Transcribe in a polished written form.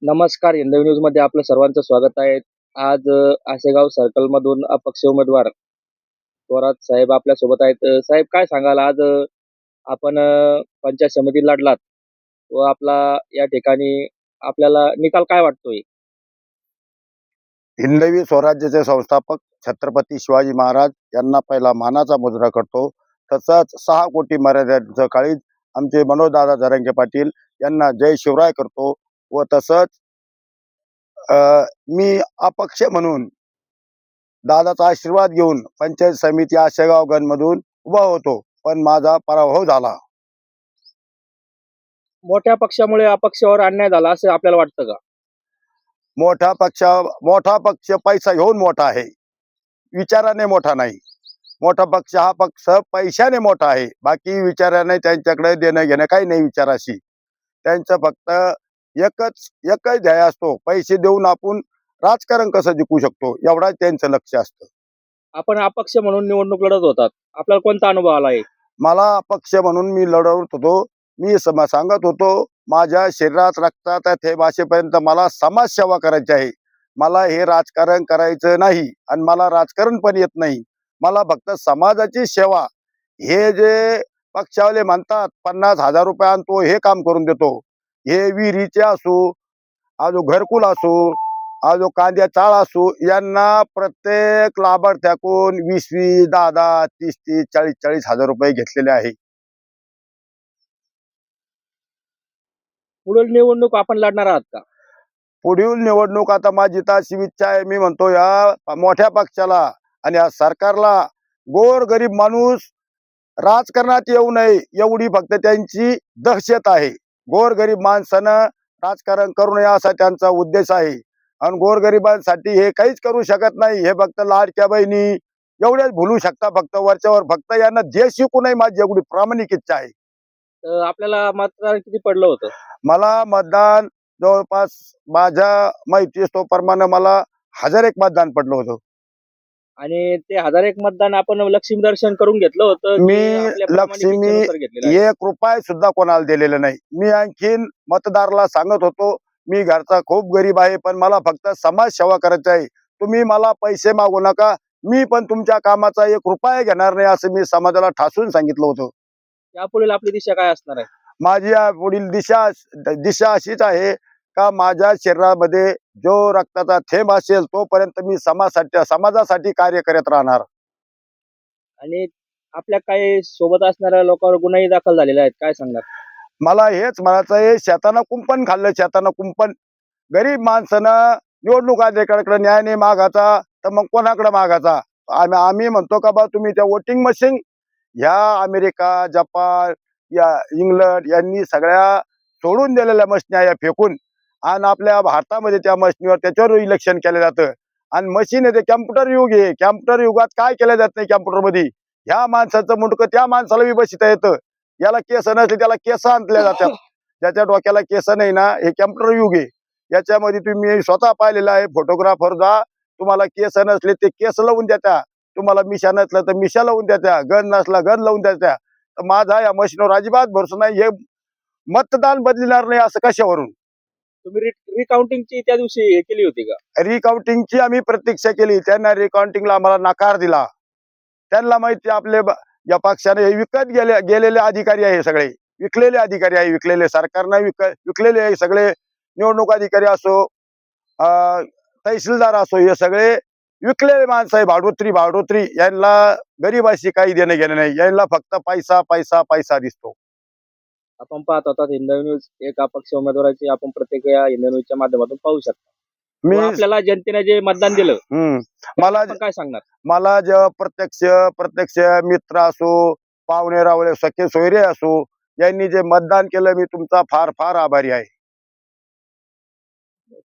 नमस्कार. हिंदवी न्यूजमध्ये आपलं सर्वांचं स्वागत आहे. आज आसेगाव सर्कलमधून अपक्ष उमेदवार थोरात साहेब आपल्यासोबत आहेत. साहेब काय सांगाल आज आपण पंचायत समिती लढलात व आपला या ठिकाणी आपल्याला निकाल काय वाटतोय? हिंदवी स्वराज्याचे संस्थापक छत्रपती शिवाजी महाराज यांना पहिला मानाचा मुजरा करतो. तसंच 6 कोटी मर्यादेचं काळीज आमचे मनोजदादा जरांगे पाटील यांना जय शिवराय करतो. व तसंच मी अपक्ष म्हणून दादाचा आशीर्वाद घेऊन पंचायत समिती आशेगाव गणमधून उभा होतो, पण माझा पराभव झाला. मोठ्या पक्षामुळे अपक्षावर अन्याय झाला असं आपल्याला वाटतं का? मोठा पक्ष पैसा घेऊन मोठा आहे, विचाराने मोठा नाही. मोठा पक्ष हा पक्ष पैशाने मोठा आहे, बाकी विचाराने त्यांच्याकडे देणं घेणं काही नाही. विचाराशी त्यांचं फक्त एकच ध्येय असतो, पैसे देऊन आपण राजकारण कसं जिंकू शकतो एवढाच त्यांचं लक्ष असतं. आपण अपक्ष म्हणून निवडणूक लढत होतात. आपल्याला कोणता अनुभव आला आहे? मला पक्ष म्हणून मी लढवत होतो. मी सांगत होतो, माझ्या शरीरात रक्तात थेंब असेपर्यंत मला समाजसेवा करायची आहे. मला हे राजकारण करायचं नाही आणि मला राजकारण पण येत नाही. मला फक्त समाजाची सेवा. हे जे पक्षावाले म्हणतात 50,000 रुपये आणतो, हे काम करून देतो. हे विहिरीचे असो, जो घरकुल असो, जो कांद्या चाळ असो, यांना प्रत्येक लाभार्थ्याकडून 20-20, 10-10, 30-30, 40-40 हजार रुपये घेतलेले आहे. पुढील निवडणूक आपण लढणार आहात का? पुढील निवडणूक आता माझी अशी इच्छा आहे. मी म्हणतो या मोठ्या पक्षाला आणि या सरकारला गोर गरीब माणूस राजकारणात येऊ नये एवढी फक्त त्यांची दहशत आहे. गोर गरीब माणसानं राजकारण करू नये असा त्यांचा उद्देश आहे. आणि गोरगरिबांसाठी हे काहीच करू शकत नाही. हे फक्त लाडक्या बहिणी एवढेच भुलू शकता. फक्त वरच्यावर फक्त यांना देश शिकू नये, माझी एवढी प्रामाणिक इच्छा आहे. आपल्याला मतदान किती पडलं होतं? मला मतदान जवळपास माझ्या माहितीप्रमाणे मला 1001 मतदान पडलं होतं. आणि ते 1001 मतदान आपण लक्ष्मी दर्शन करून घेतलं होतं. मी आपल्या प्रामाणिकतेनुसार घेतलेलं आहे. 1 रुपया सुद्धा कोणाला दिलेला नाही. मी आणखीन मतदाराला सांगत होतो, मी घरचा खूप गरीब आहे, पण मला फक्त समाज सेवा करायची आहे. तुम्ही मला पैसे मागू नका, मी पण तुमच्या कामाचा 1 रुपया घेणार नाही, असं मी समाजाला ठासून सांगितलं होतं. यापुढील आपली दिशा काय असणार आहे? माझी पुढील दिशा अशीच आहे का माझ्या शरीरामध्ये जो रक्ताचा थेंब असेल तोपर्यंत मी समाजासाठी कार्य करत राहणार. आणि आपल्या काही सोबत असणाऱ्या लोकांवर गुन्हाही दाखल झालेले आहेत, काय सांगणार? मला हेच म्हणायचं आहे, शेतानं कुंपण खाल्लं, शेतानं कुंपण. गरीब माणसानं निवडणूक अधिकाऱ्याकडे न्याय नाही मागायचा तर मग कोणाकडे मागायचा? आम्ही म्हणतो का बा तुम्ही त्या वोटिंग मशीन ह्या अमेरिका, जपान, या इंग्लंड यांनी सगळ्या सोडून दिलेल्या मशिनी या फेकून, आणि आपल्या भारतामध्ये त्या मशिनीवर त्याच्यावर इलेक्शन केलं जातं. आणि मशीन आहे ते कॅम्प्युटर युग आहे. कॅम्प्युटर युगात काय केलं जात नाही कॅम्प्युटर मध्ये. ह्या माणसाचं मुंडकं त्या माणसाला बी बसता येतं. याला केस नसले त्याला केस आणले जातात. ज्याच्या डोक्याला केस नाही ना, हे कॅम्प्युटर युग आहे. याच्यामध्ये तुम्ही स्वतः पाहिलेलं आहे. फोटोग्राफर जा, तुम्हाला केस नसले ते केस लावून देत्या, तुम्हाला मिशा नसलं तर मिशा लावून देत्या, गन नसला गन लावून देत्या. तर माझा या मशीनवर अजिबात भरोसा नाही. हे मतदान बदलणार नाही असं कशावरून? तुम्ही रिकाउंटिंगची त्या दिवशी हे केली होती का? रिकाउंटिंगची आम्ही प्रतीक्षा केली. त्यांना रिकाउंटिंगला आम्हाला नकार दिला. त्यांना माहिती आपले या पक्षाने विकत गेलेले अधिकारी आहे, सगळे विकलेले अधिकारी आहे. विकलेले सरकारनं विकलेले आहे सगळे. निवडणूक अधिकारी असो, तहसीलदार असो, हे सगळे विकलेले माणसं आहे. भाडोत्री यांना गरीबाशी काही देणं घेणं नाही. यांना फक्त पैसा पैसा पैसा दिसतो. आपण पाहत होतात हिंदवी न्यूज, एक अपक्ष उमेदवाराची आपण प्रतिक्रिया हिंदवी न्यूजच्या माध्यमातून पाहू शकता. मी आपल्याला जनतेने जे मतदान दिलं, मला काय सांगणार? मला जेव्हा प्रत्यक्ष मित्र असो, पाहुणे रावळे, सखे सोयरे असो, यांनी जे मतदान केलं, मी तुमचा फार फार आभारी आहे.